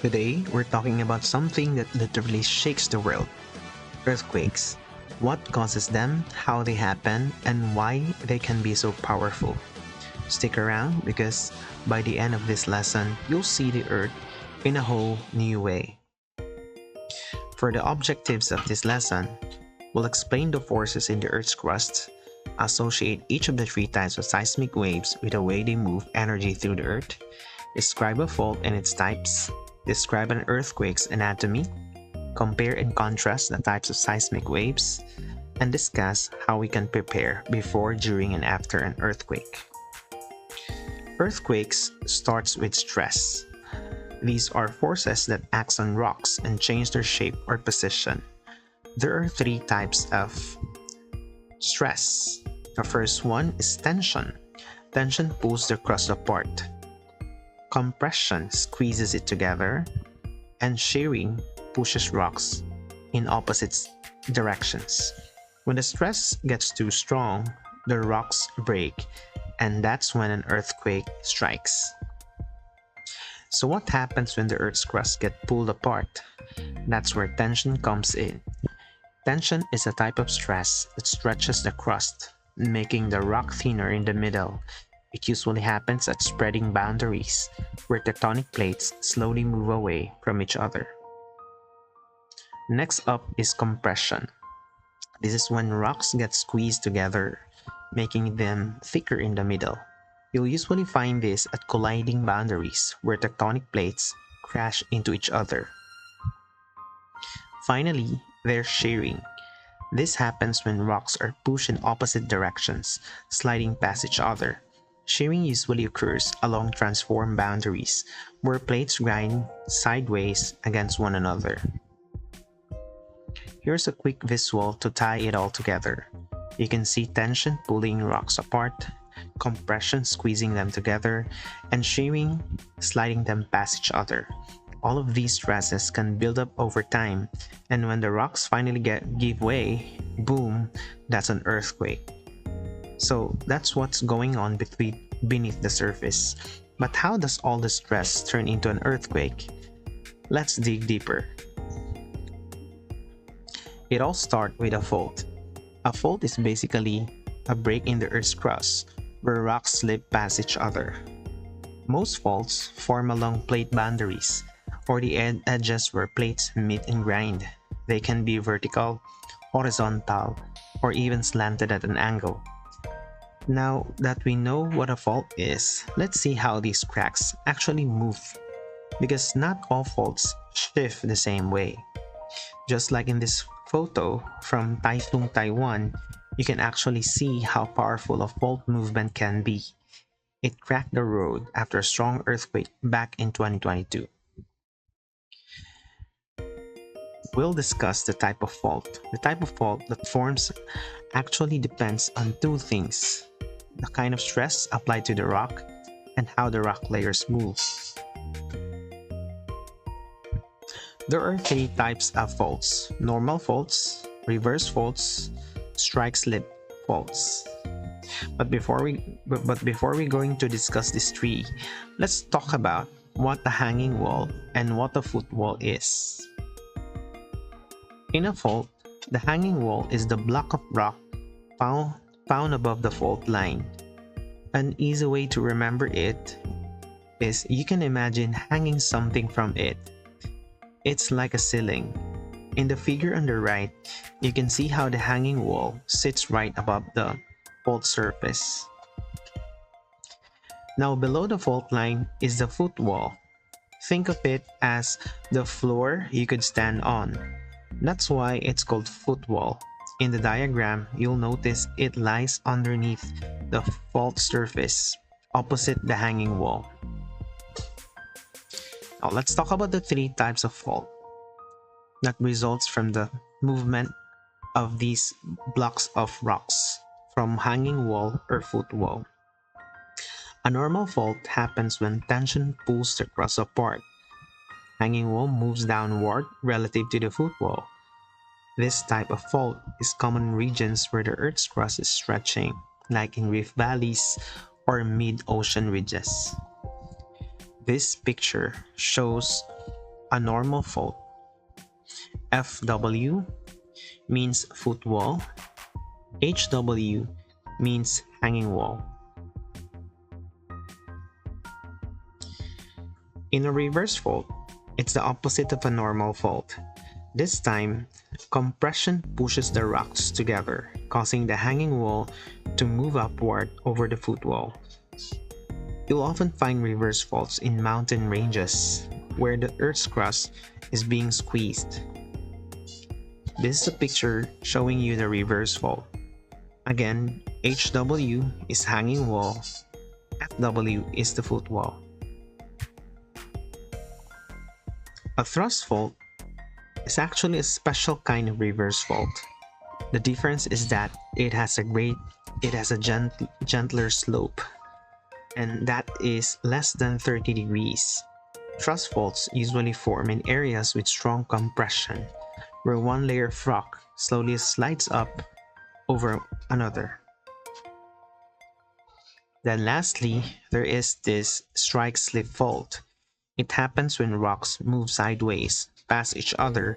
Today, we're talking about something that literally shakes the world: earthquakes. What causes them, how they happen, and why they can be so powerful. Stick around because by the end of this lesson, you'll see the Earth in a whole new way. For the objectives of this lesson, we'll explain the forces in the Earth's crust, associate each of the three types of seismic waves with the way they move energy through the Earth, describe a fault and its types, describe an earthquake's anatomy, compare and contrast the types of seismic waves, and discuss how we can prepare before, during, and after an earthquake. Earthquakes starts with stress. These are forces that act on rocks and change their shape or position. There are three types of stress. The first one is tension. Tension pulls the crust apart. Compression squeezes it together, and shearing pushes rocks in opposite directions. When the stress gets too strong, the rocks break, and that's when an earthquake strikes. So what happens when the Earth's crust gets pulled apart? That's where tension comes in. Tension is a type of stress that stretches the crust, making the rock thinner in the middle. It usually happens at spreading boundaries, where tectonic plates slowly move away from each other. Next up is compression. This is when rocks get squeezed together, making them thicker in the middle. You'll usually find this at colliding boundaries, where tectonic plates crash into each other. Finally, there's shearing. This happens when rocks are pushed in opposite directions, sliding past each other. Shearing usually occurs along transform boundaries, where plates grind sideways against one another. Here's a quick visual to tie it all together. You can see tension pulling rocks apart, compression squeezing them together, and shearing sliding them past each other. All of these stresses can build up over time, and when the rocks finally give way, boom, that's an earthquake. So that's what's going on beneath the surface. But how does all the stress turn into an earthquake? Let's dig deeper. It all starts with a fault. A fault is basically a break in the Earth's crust, where rocks slip past each other. Most faults form along plate boundaries, or the edges where plates meet and grind. They can be vertical, horizontal, or even slanted at an angle. Now that we know what a fault is, let's see how these cracks actually move, because not all faults shift the same way. Just like in this photo from Taitung, Taiwan, you can actually see how powerful a fault movement can be. It cracked the road after a strong earthquake back in 2022. We'll discuss the type of fault. The type of fault that forms actually depends on two things: the kind of stress applied to the rock and how the rock layers move. There are three types of faults: normal faults, reverse faults, strike-slip faults. But before we're going to discuss these three, let's talk about what a hanging wall and what a footwall is. In a fault, the hanging wall is the block of rock found above the fault line. An easy way to remember it is you can imagine hanging something from it. It's like a ceiling. In the figure on the right, you can see how the hanging wall sits right above the fault surface. Now below the fault line is the footwall. Think of it as the floor you could stand on. That's why it's called footwall. In the diagram, you'll notice it lies underneath the fault surface, opposite the hanging wall. Now let's talk about the three types of fault that results from the movement of these blocks of rocks from hanging wall or footwall. A normal fault happens when tension pulls the crust apart. Hanging wall moves downward relative to the footwall. This type of fault is common in regions where the Earth's crust is stretching, like in rift valleys or mid-ocean ridges. This picture shows a normal fault. FW means foot wall. HW means hanging wall. In a reverse fault, it's the opposite of a normal fault. This time, compression pushes the rocks together, causing the hanging wall to move upward over the foot wall. You'll often find reverse faults in mountain ranges, where the Earth's crust is being squeezed. This is a picture showing you the reverse fault. Again, HW is hanging wall, FW is the foot wall. A thrust fault is actually a special kind of reverse fault. The difference is that it has a gentler slope, and that is less than 30 degrees. Thrust faults usually form in areas with strong compression, where one layer of rock slowly slides up over another. Then lastly, there is this strike-slip fault. It happens when rocks move sideways, past each other,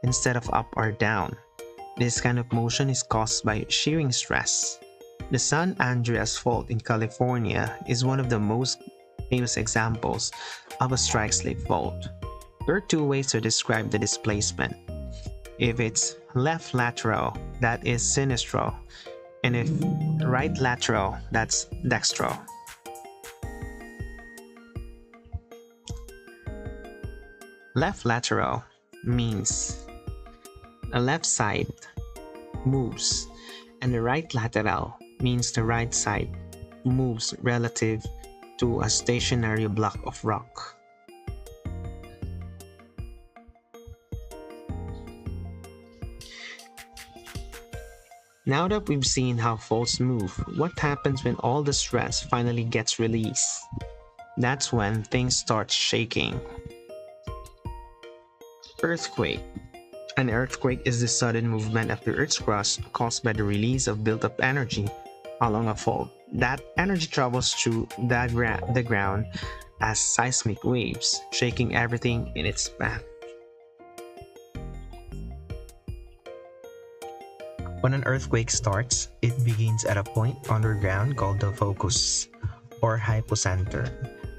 instead of up or down. This kind of motion is caused by shearing stress. The San Andreas Fault in California is one of the most famous examples of a strike-slip fault. There are two ways to describe the displacement. If it's left lateral, that is sinistral, and if right lateral, that's dextral. Left lateral means the left side moves, and the right lateral means the right side moves relative to a stationary block of rock. Now that we've seen how faults move, what happens when all the stress finally gets released? That's when things start shaking. Earthquake. An earthquake is the sudden movement of the Earth's crust caused by the release of built-up energy along a fault. That energy travels through the ground as seismic waves, shaking everything in its path. When an earthquake starts, it begins at a point underground called the focus, or hypocenter.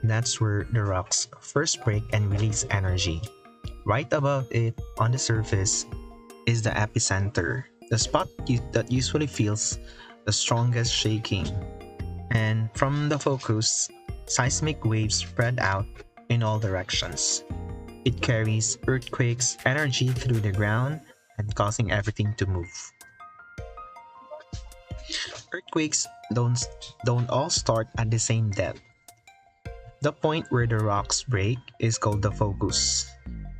That's where the rocks first break and release energy. Right above it, on the surface, is the epicenter, the spot that usually feels the strongest shaking. And from the focus, seismic waves spread out in all directions. It carries earthquakes energy through the ground and causing everything to move. Earthquakes don't all start at the same depth. The point where the rocks break is called the focus,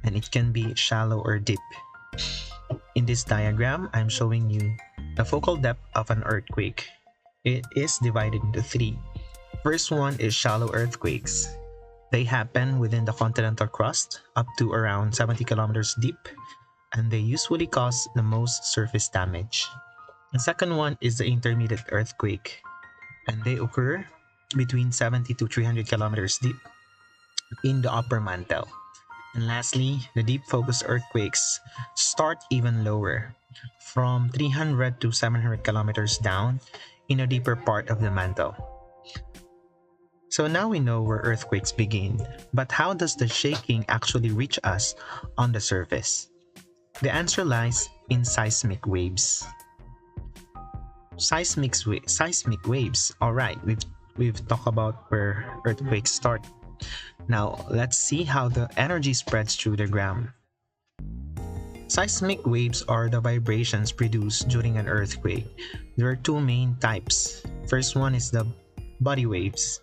and it can be shallow or deep. In this diagram, I'm showing you the focal depth of an earthquake. It is divided into three. First one is shallow earthquakes. They happen within the continental crust up to around 70 kilometers deep, and they usually cause the most surface damage. The second one is the intermediate earthquake, and they occur between 70 to 300 kilometers deep in the upper mantle. And lastly, the deep focus earthquakes start even lower, from 300 to 700 kilometers down in a deeper part of the mantle. So now we know where earthquakes begin, but how does the shaking actually reach us on the surface? The answer lies in seismic waves. Seismic waves. All right, we've talked about where earthquakes start. Now let's see how the energy spreads through the ground. Seismic waves are the vibrations produced during an earthquake. There are two main types. First one is the body waves.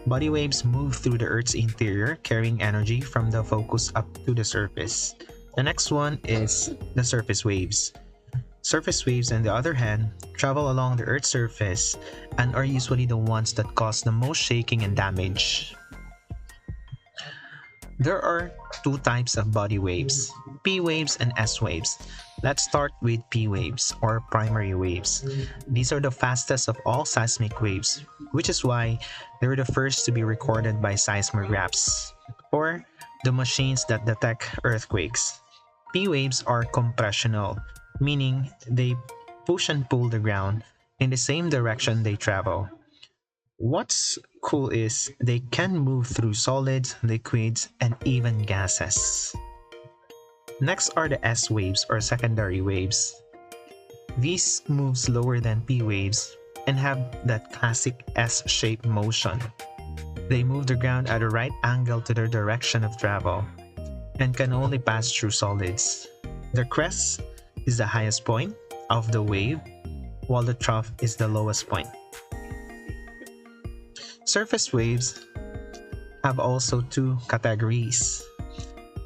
Body waves move through the Earth's interior, carrying energy from the focus up to the surface. The next one is the surface waves. Surface waves, on the other hand, travel along the Earth's surface and are usually the ones that cause the most shaking and damage. There are two types of body waves, P waves and S waves. Let's start with P waves, or primary waves. These are the fastest of all seismic waves, which is why they were the first to be recorded by seismographs, or The machines that detect earthquakes. P waves are compressional, meaning they push and pull the ground in the same direction they travel. What's cool is they can move through solids, liquids, and even gases. Next are the S waves or secondary waves. These move slower than P waves and have that classic S-shaped motion. They move the ground at a right angle to their direction of travel and can only pass through solids. The crest is the highest point of the wave, while the trough is the lowest point. Surface waves have also two categories.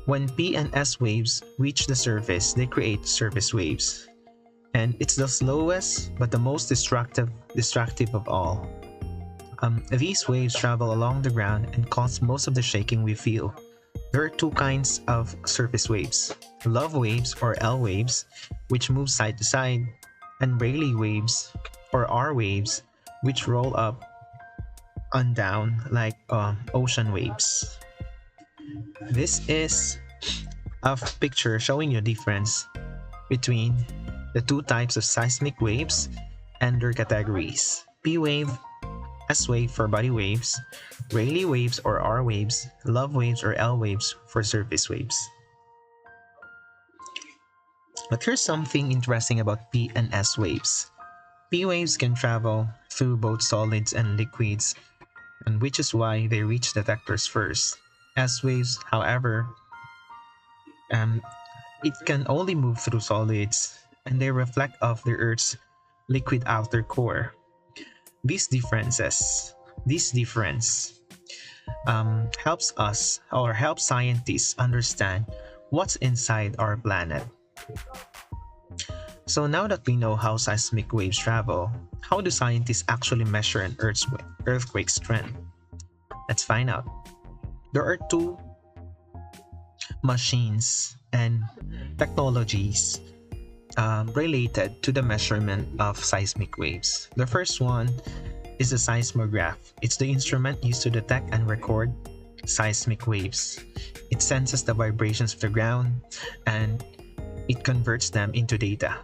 When P and S waves reach the surface, they create surface waves. And it's the slowest but the most destructive of all. These waves travel along the ground and cause most of the shaking we feel. There are two kinds of surface waves: love waves or L waves, which move side to side, and Rayleigh waves or R waves, which roll up and down like ocean waves. This is a picture showing you the difference between the two types of seismic waves and their categories: P wave, S wave for body waves, Rayleigh waves or R waves, love waves or L waves for surface waves. But here's something interesting about P and S waves. P waves can travel through both solids and liquids, and which is why they reach detectors first. S waves, however, it can only move through solids, and they reflect off the Earth's liquid outer core. This difference helps us or helps scientists understand what's inside our planet. So now that we know how seismic waves travel, how do scientists actually measure an earthquake strength? Let's find out. There are two machines and technologies related to the measurement of seismic waves. The first one is the seismograph. It's the instrument used to detect and record seismic waves. It senses the vibrations of the ground and it converts them into data.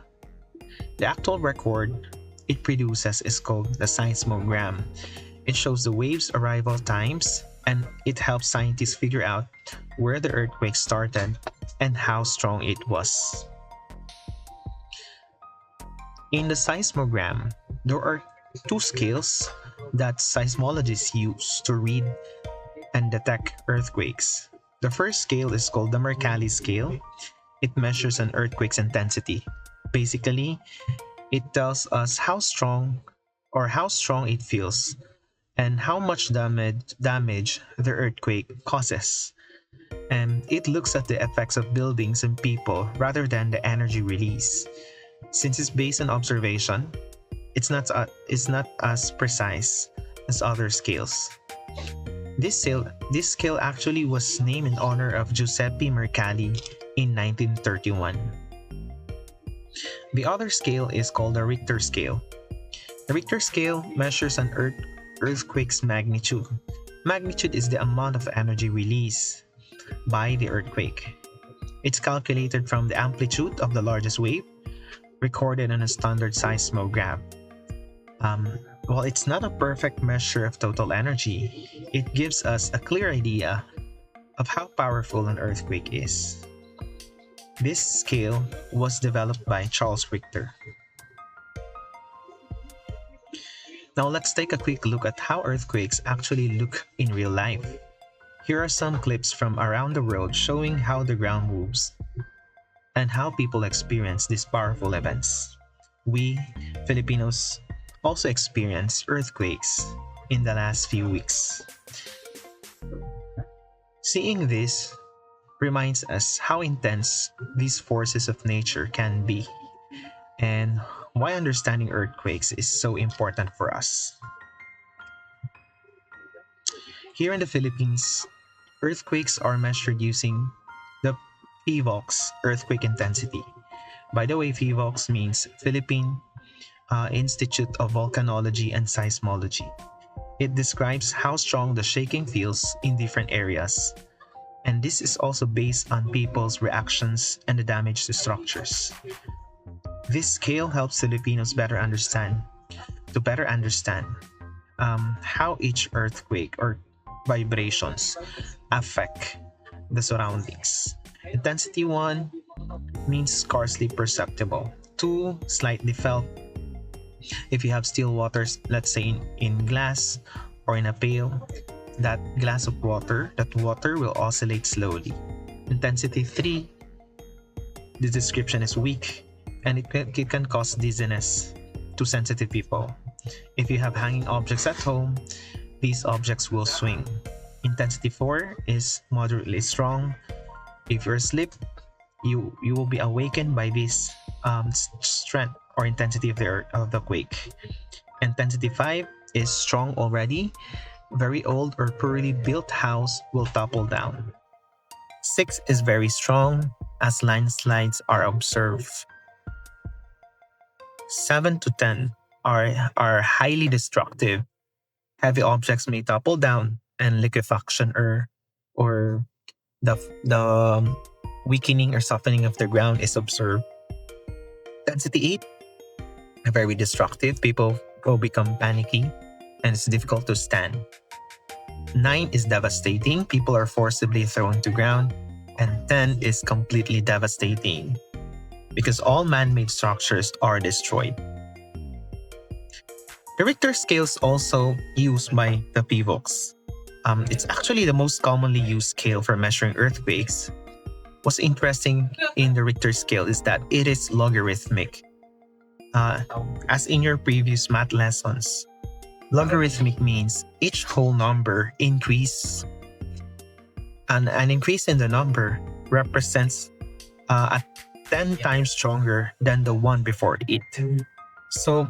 The actual record it produces is called the seismogram. It shows the waves' arrival times, and it helps scientists figure out where the earthquake started and how strong it was. In the seismogram, there are two scales that seismologists use to read and detect earthquakes. The first scale is called the Mercalli scale. It measures an earthquake's intensity. Basically, it tells us how strong it feels and how much damage the earthquake causes. And it looks at the effects of buildings and people rather than the energy release. Since it's based on observation, it's not as precise as other scales. This scale actually was named in honor of Giuseppe Mercalli in 1931. The other scale is called the Richter scale. The Richter scale measures an earthquake's magnitude. Magnitude is the amount of energy released by the earthquake. It's calculated from the amplitude of the largest wave recorded on a standard seismograph. While it's not a perfect measure of total energy, it gives us a clear idea of how powerful an earthquake is. This scale was developed by Charles Richter. Now let's take a quick look at how earthquakes actually look in real life. Here are some clips from around the world showing how the ground moves and how people experience these powerful events. We, Filipinos, also experienced earthquakes in the last few weeks. Seeing this reminds us how intense these forces of nature can be and why understanding earthquakes is so important for us. Here in the Philippines, earthquakes are measured using the PHIVOLCS earthquake intensity. By the way, PHIVOLCS means Philippine Institute of Volcanology and Seismology. It describes how strong the shaking feels in different areas. And this is also based on people's reactions and the damage to structures. This scale helps Filipinos to better understand how each earthquake or vibrations affect the surroundings. Intensity 1 means scarcely perceptible. 2, slightly felt. If you have still waters, let's say in glass or in a pail, that glass of water, that water will oscillate slowly. Intensity 3, the description is weak and it can cause dizziness to sensitive people. If you have hanging objects at home, these objects will swing. Intensity 4 is moderately strong. If you're asleep, you will be awakened by this strength or intensity of the quake. Intensity 5 is strong already. Very old or poorly built house will topple down. 6 is very strong as landslides are observed. 7 to 10 are highly destructive. Heavy objects may topple down and liquefaction or the weakening or softening of the ground is observed. Intensity 8, very destructive. People will become panicky and it's difficult to stand. 9 is devastating. People are forcibly thrown to ground. And 10 is completely devastating because all man-made structures are destroyed. The Richter scale is also used by the PHIVOLCS. It's actually the most commonly used scale for measuring earthquakes. What's interesting in the Richter scale is that it is logarithmic. As in your previous math lessons, logarithmic means each whole number increase. An increase in the number represents a 10 times stronger than the one before it. So,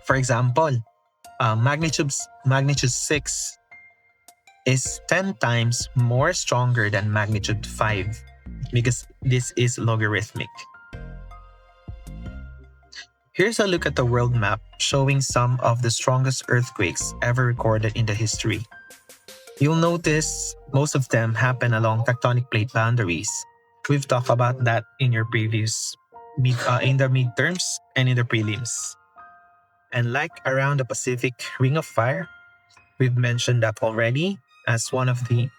for example, magnitude 6 is 10 times more stronger than magnitude 5 because this is logarithmic. Here's a look at the world map showing some of the strongest earthquakes ever recorded in the history. You'll notice most of them happen along tectonic plate boundaries. We've talked about that in your previous in the midterms and in the prelims. And like around the Pacific Ring of Fire, we've mentioned that already as one of the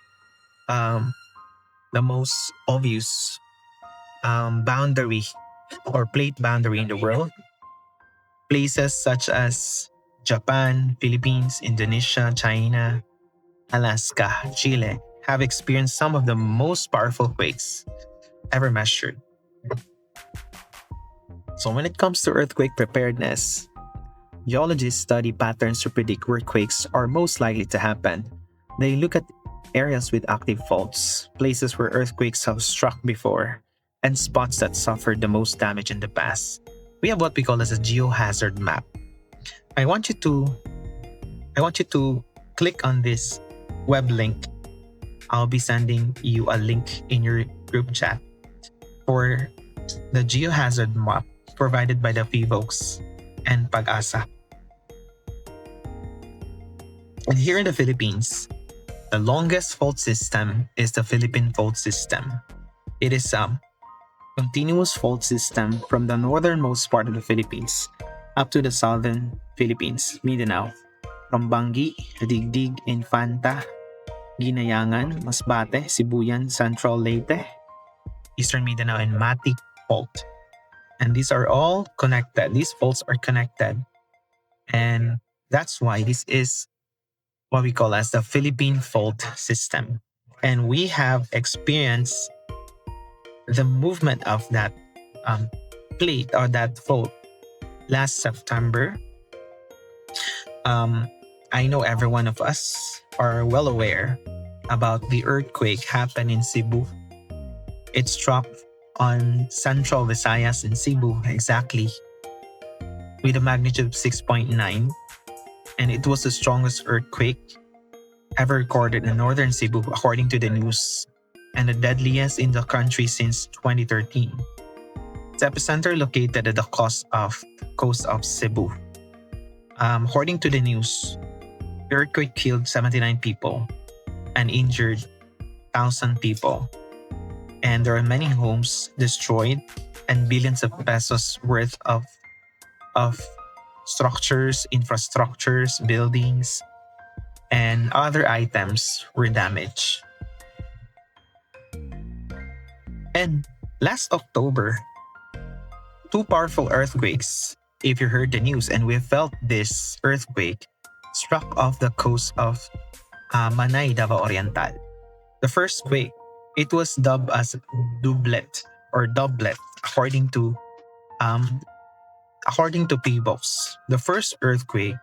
most obvious boundary or plate boundary in the world. Places such as Japan, Philippines, Indonesia, China, Alaska, Chile have experienced some of the most powerful quakes ever measured. So when it comes to earthquake preparedness, geologists study patterns to predict where quakes are most likely to happen. They look at areas with active faults, places where earthquakes have struck before, and spots that suffered the most damage in the past. We have what we call as a geohazard map. I want you to click on this web link. I'll be sending you a link in your group chat for the geohazard map provided by the PHIVOLCS and Pag-asa. And here in the Philippines, the longest fault system is the Philippine Fault System. It is a continuous fault system from the northernmost part of the Philippines up to the southern Philippines, Mindanao, from Bangi, Digdig, Infanta, Ginayangan, Masbate, Sibuyan, Central Leyte, Eastern Mindanao, and Mati Fault. And these are all connected. These faults are connected. And that's why this is what we call as the Philippine Fault System. And we have experienced the movement of that plate or that fault last September. I know every one of us are well aware about the earthquake happened in Cebu. It struck on central Visayas in Cebu exactly with a magnitude of 6.9, and it was the strongest earthquake ever recorded in northern Cebu according to the news, and the deadliest in the country since 2013. Its epicenter located at the coast of Cebu. According to the news, the earthquake killed 79 people and injured 1,000 people. And there are many homes destroyed and billions of pesos worth of structures, infrastructures, buildings, and other items were damaged. And last October, two powerful earthquakes, if you heard the news and we felt this earthquake, struck off the coast of Manay, Davao Oriental. The first quake, it was dubbed as doublet according to PHIVOLCS. The first earthquake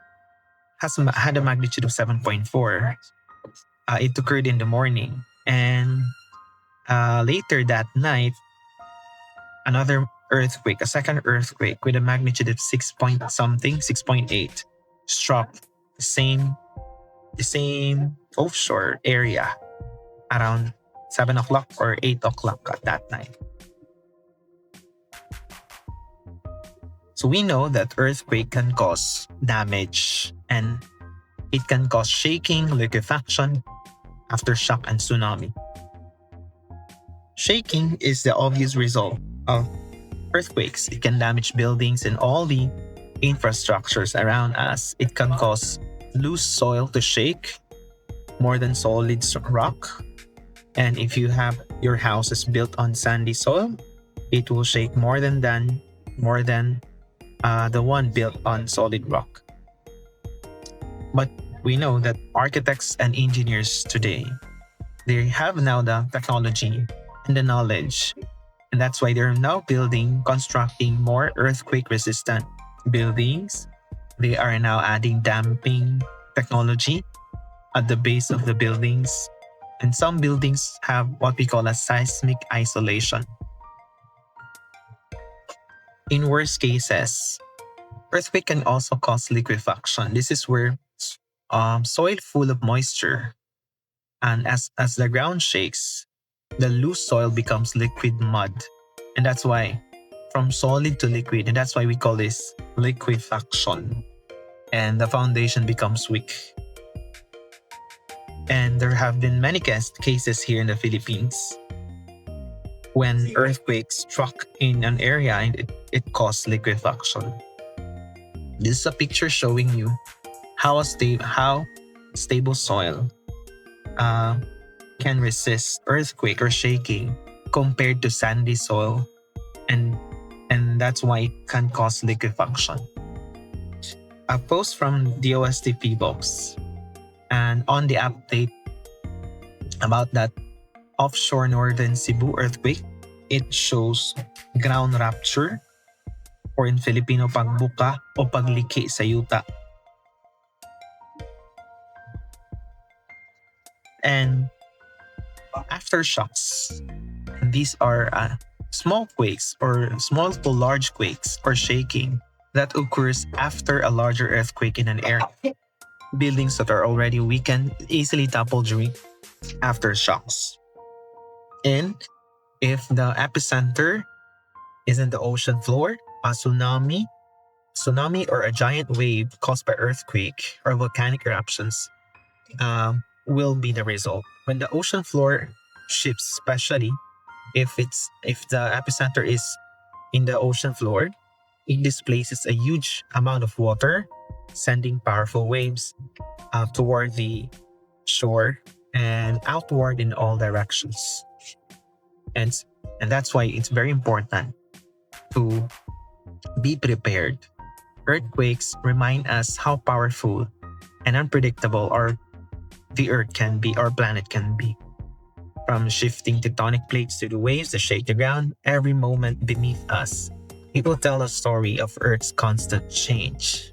had a magnitude of 7.4. It occurred in the morning, and later that night, another earthquake, a second earthquake with a magnitude of 6.8, struck the same offshore area around 7 o'clock or 8 o'clock at that night. So we know that earthquake can cause damage and it can cause shaking, liquefaction, aftershock, and tsunami. Shaking is the obvious result of earthquakes. It can damage buildings and all the infrastructures around us. It can cause loose soil to shake more than solid rock. And if you have your house is built on sandy soil, it will shake more than the one built on solid rock. But we know that architects and engineers today, they have now the technology and the knowledge. And that's why they're now constructing more earthquake-resistant buildings. They are now adding damping technology at the base of the buildings. And some buildings have what we call a seismic isolation. In worst cases, earthquake can also cause liquefaction. This is where soil full of moisture, and as the ground shakes, the loose soil becomes liquid mud. And that's why from solid to liquid, and that's why we call this liquefaction. And the foundation becomes weak. And there have been many cases here in the Philippines when earthquakes struck in an area and it caused liquefaction. This is a picture showing you how stable soil can resist earthquake or shaking compared to sandy soil, and that's why it can cause liquefaction. A post from DOST PHIVOLCS, and on the update about that offshore northern Cebu earthquake, it shows ground rupture, or in Filipino, pagbuka o pagliki sa yuta. And aftershocks, these are small quakes or small to large quakes or shaking that occurs after a larger earthquake in an area. Buildings that are already weakened easily topple during aftershocks. And if the epicenter is in the ocean floor, a tsunami or a giant wave caused by earthquake or volcanic eruptions will be the result. When the ocean floor shifts, especially if the epicenter is in the ocean floor, it displaces a huge amount of water, sending powerful waves toward the shore and outward in all directions. And that's why it's very important to be prepared. Earthquakes remind us how powerful and unpredictable the Earth can be, our planet can be. From shifting tectonic plates to the waves that shake the ground, every moment beneath us, it will tell a story of Earth's constant change.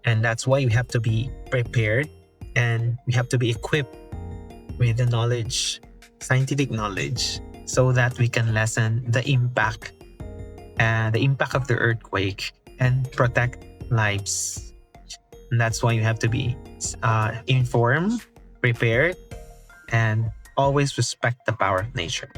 And that's why we have to be prepared and we have to be equipped with the knowledge, scientific knowledge, so that we can lessen the impact of the earthquake and protect lives. And that's why you have to be informed, prepared, and always respect the power of nature.